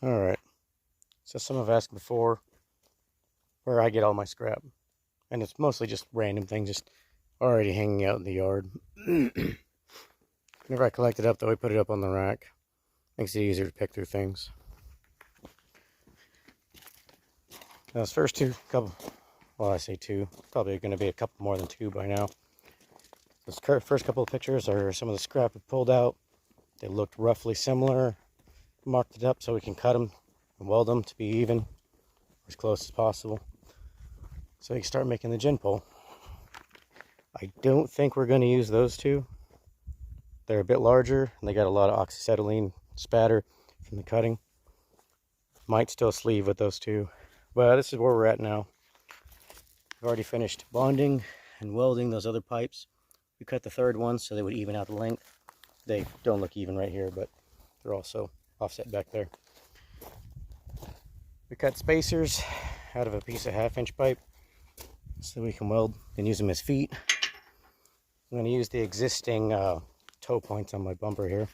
Alright, so some have asked before where I get all my scrap. And it's mostly just random things just already hanging out in the yard. Whenever I collect it up though, I put it up on the rack. Makes it easier to pick through things. Now this first well I say two, probably going to be a couple more than two by now. This first couple of pictures are some of the scrap we pulled out. They looked roughly similar. Marked it up so we can cut them and weld them to be even, as close as possible, so we can start making the gin pole. I don't think we're going to use those two. They're a bit larger and they got a lot of oxyacetylene spatter from the cutting. Might still sleeve with those two, but this is where we're at now. I've already finished bonding and welding those other pipes. We cut the third one so they would even out the length. They don't look even right here, but they're also offset back there. We cut spacers out of a piece of 1/2-inch pipe so we can weld and use them as feet. I'm going to use the existing toe points on my bumper here,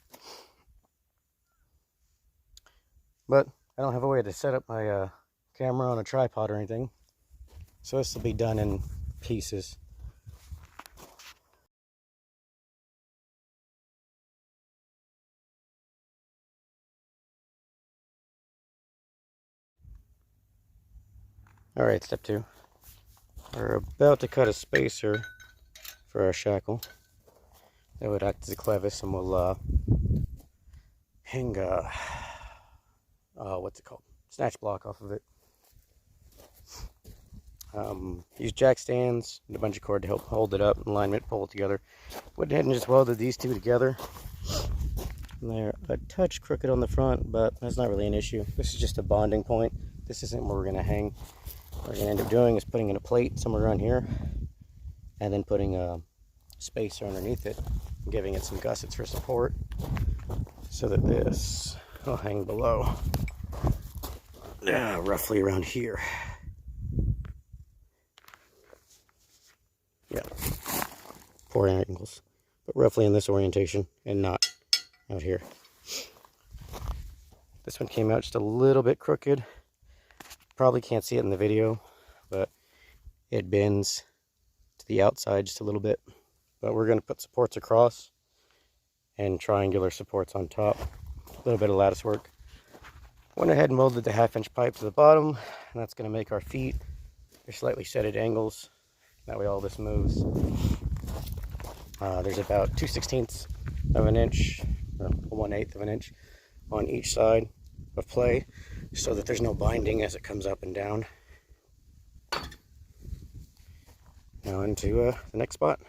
but I don't have a way to set up my camera on a tripod or anything, so this will be done in pieces. Alright, step two. We're about to cut a spacer for our shackle. That would act as a clevis, and we'll hang what's it called? Snatch block off of it. Use jack stands and a bunch of cord to help hold it up, and alignment, pull it together. Went ahead and just welded these two together. And they're a touch crooked on the front, but that's not really an issue. This is just a bonding point. This isn't where we're going to hang. What we're going to end up doing is putting in a plate somewhere around here, and then putting a spacer underneath it, and giving it some gussets for support, so that this will hang below. Roughly around here. Yeah, 4 angles, but roughly in this orientation and not out here. This one came out just a little bit crooked. Probably can't see it in the video, but it bends to the outside just a little bit. But we're going to put supports across and triangular supports on top. A little bit of lattice work. Went ahead and welded the 1/2-inch pipe to the bottom, and that's going to make our feet. They're slightly set at angles. That way all this moves. There's about 2/16 of an inch, or 1/8 of an inch on each side of play, so that there's no binding as it comes up and down. Now into the next spot.